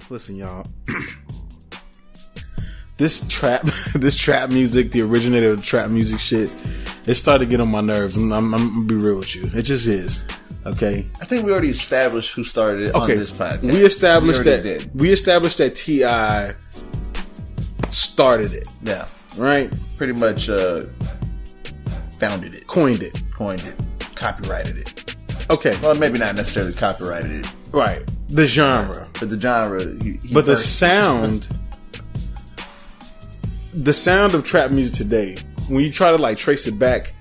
Listen, y'all. This trap music, the originator of trap music shit, it started to get on my nerves. I'm gonna be real with you. It just is. Okay. I think we already established who started it on this podcast. We established that T.I. started it. Yeah. Right? Pretty much founded it. Coined it. Copyrighted it. Okay. Well, maybe not necessarily copyrighted it. Right. The genre. But the genre. But the sound. The sound of trap music today, when you try to like trace it back,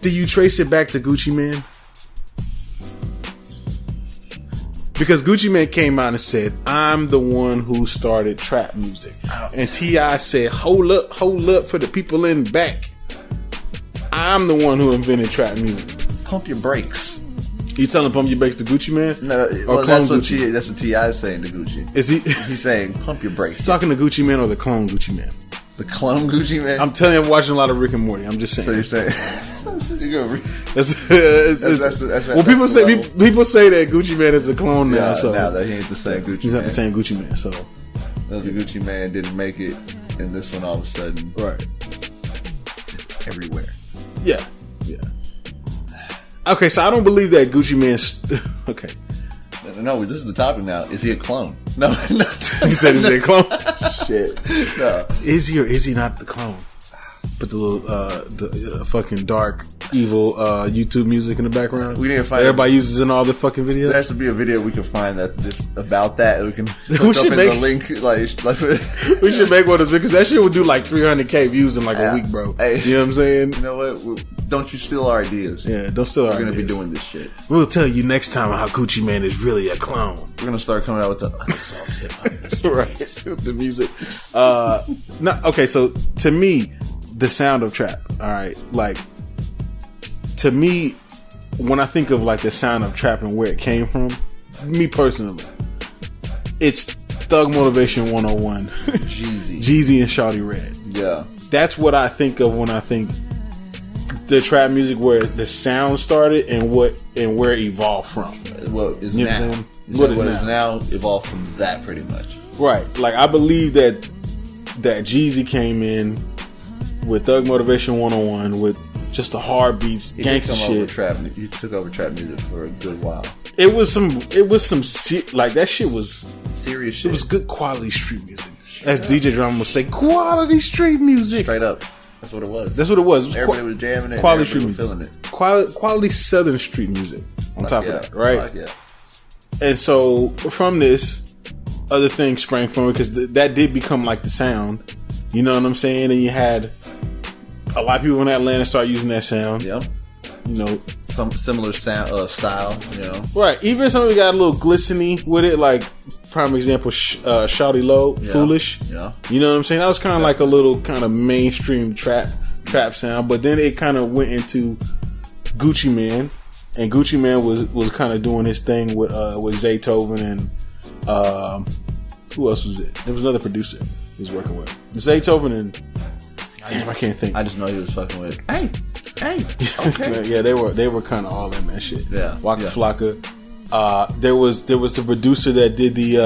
do you trace it back to Gucci Mane? Because Gucci Mane came out and said, I'm the one who started trap music. And T.I. said, hold up for the people in back. I'm the one who invented trap music. Pump your brakes. You telling pump your brakes to Gucci Mane? No, or that's what T.I. is saying to Gucci. Is he? He's saying, pump your brakes. He's talking to Gucci Mane or the clone Gucci Mane? The clone Gucci Mane? I'm telling you, I'm watching a lot of Rick and Morty. I'm just saying. So you're saying... Well, people say that Gucci Mane is a clone now. So now that he ain't the same Gucci. He's not the same Gucci Mane. So the Gucci Mane didn't make it, and this one all of a sudden, right, is everywhere. Yeah. Okay, so I don't believe that Gucci Mane. Okay. No, this is the topic now. Is he a clone? No. He said he's a clone. Shit. No. Is he or is he not the clone? Put the little the fucking dark evil YouTube music in the background. We didn't find everybody uses in all the fucking videos. There has to be a video we can find that just about that. We can hook up in the link. Like we should make one of those because that shit would do like 300K views in like a week, bro. Hey, you know what I'm saying? You know what? Don't you steal our ideas? Yeah, don't steal our ideas. We're gonna be doing this shit. We'll tell you next time how Gucci Mane is really a clone. We're gonna start coming out with the unsolved hip-hop right, with the music. Okay, so to me, the sound of trap, all right, like to me, when I think of like the sound of trap and where it came from, me personally, it's Thug Motivation 101, Jeezy and Shawty Red. Yeah, that's what I think of when I think the trap music, where the sound started and where it evolved from. What is now? What is now evolved from that, pretty much. Right. Like I believe that Jeezy came in with Thug Motivation 101 with just the hard beats, gangsta shit. He took over trap music for a good while. It was some like that shit was serious shit. It was good quality street music. As DJ Drama would say, quality street music. Straight up. That's what it was. Everybody was jamming it. Quality street music. Feeling it. Quality Southern street music. On top of that, right? Yeah. And so from this, other things sprang from it because that did become like the sound. You know what I'm saying? And you had a lot of people in Atlanta start using that sound. Yeah. You know, some similar sound style. You know, right? Even some of it got a little glistening with it, like. Prime example, Shawty Low, Foolish. Yeah. You know what I'm saying? That was kind of like a little kind of mainstream trap sound, but then it kind of went into Gucci Mane, and Gucci Mane was kind of doing his thing with Zaytoven and who else was it? There was another producer he was working with. Zaytoven and I can't think. I just know he was fucking with. Hey, okay. Yeah, they were kind of all in that shit. Yeah, Waka Flocka. There was the producer that did the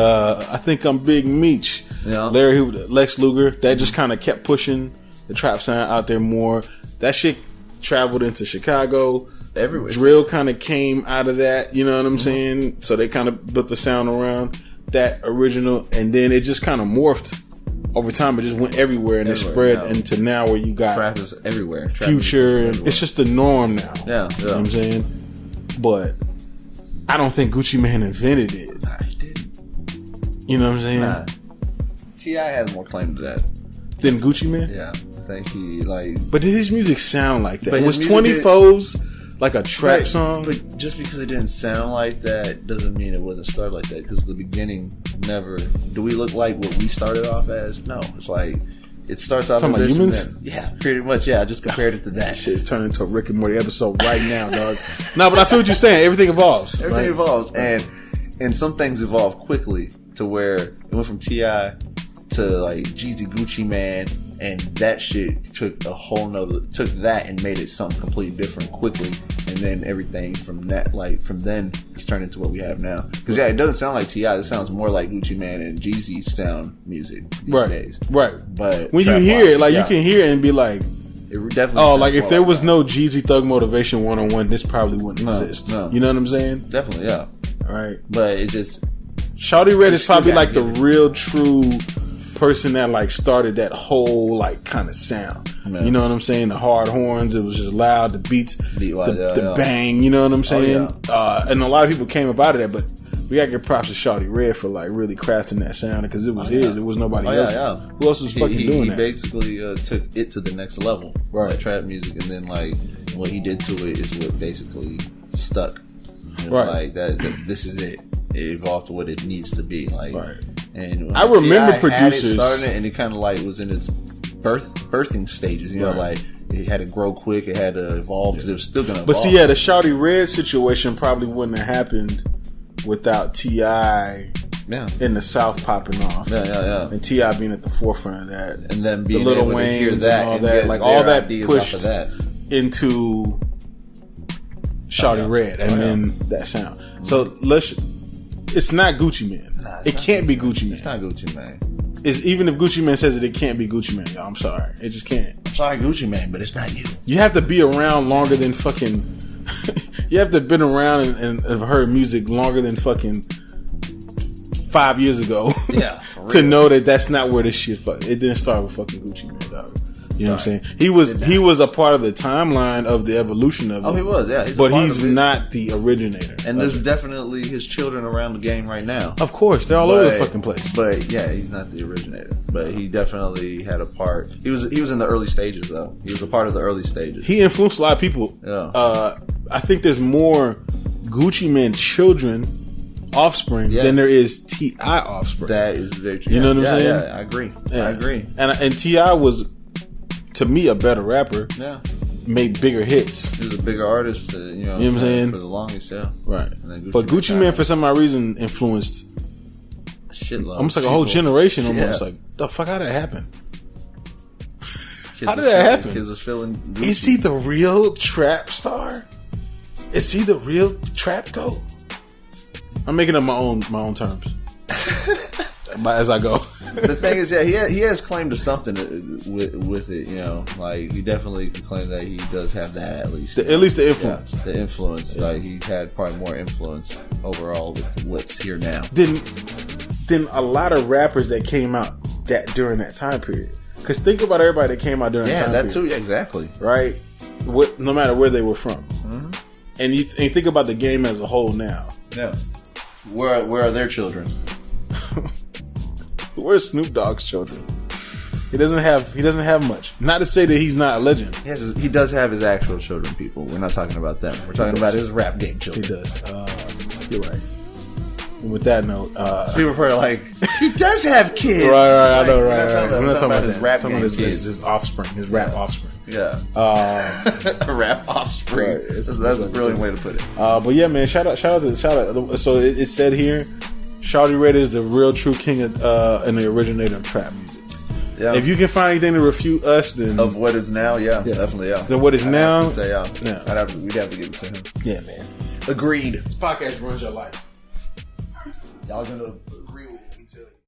I think I'm Big Meech, Larry Lex Luger, that just kind of kept pushing the trap sound out there more. That shit traveled into Chicago, everywhere. Drill kind of came out of that, you know what I'm saying? So they kind of built the sound around that original, and then it just kind of morphed over time. It just went everywhere, and it spread into now where you got trap is everywhere. Future, and it's just the norm now. Yeah, you know what I'm saying? But I don't think Gucci Mane invented it. Nah, he didn't. You know what I'm saying? Nah. T.I. has more claim to that than Gucci Mane. Yeah, I think he like. But did his music sound like that? Was 24's like a trap song? But just because it didn't sound like that doesn't mean it wasn't started like that. Because the beginning never. Do we look like what we started off as? No, it's like. It starts off with this humans? And then, yeah, pretty much. Yeah, I just compared it to that. Shit's turning into a Rick and Morty episode right now, dog. No, but I feel what you're saying. Everything evolves. Everything evolves, and some things evolve quickly to where it went from T.I. to like Jeezy, Gucci Mane, And that shit took that and made it something completely different quickly. And then everything from that, like, from then, has turned into what we have now. Because, yeah, it doesn't sound like T.I. It sounds more like Gucci Mane and Jeezy's sound music these days. Right. But when you hear it, like, you can hear it and be like, it definitely like, if there like was that. no Jeezy Thug Motivation 101, this probably wouldn't exist. No. You know what I'm saying? Definitely, yeah. Right. But it just... Shawty Red is probably, like, the real, true person that, like, started that whole, like, kind of sound. Man. You know what I'm saying? The hard horns, it was just loud, the beats, the bang, you know what I'm saying? And a lot of people came up out of that, but we gotta give props to Shawty Red for, like, really crafting that sound, because it was his, it was nobody else's. Who else was fucking doing that? He basically took it to the next level, right? Like trap music, and then, like, what he did to it is what basically stuck. Right. Like, that this is it. It evolved to what it needs to be. Like, right. And I remember producers starting it, and it kind of like was in its birthing stages. You know, like it had to grow quick, it had to evolve because it was still gonna evolve. But see, the Shawty Red situation probably wouldn't have happened without T.I. in the South popping off. And T.I. being at the forefront of that, and then being the Lil able Wayne to hear that and all and that, like all that pushed off of that into Shawty Red, and then that sound. So it's not Gucci Mane. It can't be Gucci Mane. It's not Gucci Mane. Even if Gucci Mane says it can't be Gucci Mane. I'm sorry, it just can't. I'm sorry, Gucci Mane, but it's not you. You have to be around longer than fucking. You have to have been around and have heard music longer than fucking 5 years ago. Yeah, to know that that's not where this shit. It didn't start with fucking Gucci Mane, dog. You know what I'm saying? He was a part of the timeline of the evolution of it. Oh, he was, yeah. But he's not the originator. And there's definitely his children around the game right now. Of course, they're all over the fucking place. But yeah, he's not the originator. But he definitely had a part. He was in the early stages though. He was a part of the early stages. He influenced a lot of people. Yeah. I think there's more Gucci Mane children, offspring, than there is T.I. offspring. That is very true. You know what I'm saying? Yeah, I agree. I agree. And T.I. was, to me, a better rapper. Yeah. Made bigger hits. He was a bigger artist, you know what I'm saying? For the longest, yeah. Right. But Gucci Mane, for some odd reason, influenced almost like a whole generation. Almost like, the fuck, how did that happen? How did that happen? Kids was feeling Gucci. Is he the real trap star? Is he the real trap goat? I'm making up my own terms as I go. The thing is, yeah, he has claim to something with it. You know, like he definitely can claim that he does have that at least. At least the influence. Yeah, the influence. Yeah. Like he's had probably more influence overall with what's here now. Then a lot of rappers that came out during that time period. Because think about everybody that came out during that time period. Yeah, that too. Yeah, exactly. Right. No matter where they were from. Mm-hmm. And you think about the game as a whole now. Yeah. Where are their children? Where's Snoop Dogg's children? He doesn't have much. Not to say that he's not a legend. He does have his actual children, people. We're not talking about them. We're talking about his rap game children. He does. You're right. And with that note, people are like, he does have kids. Right. I know, right. We're not talking about his rap game kids. His offspring, his rap offspring. Yeah. Rap offspring. Right. That's a brilliant way to put it. But yeah, man, shout out. So it said here, Shawty Red is the real true king and the originator of trap music. Yeah. If you can find anything to refute us, then of what is now, definitely, then what is now, we'd have to give it to him. Yeah, man. Agreed. This podcast runs your life. Y'all gonna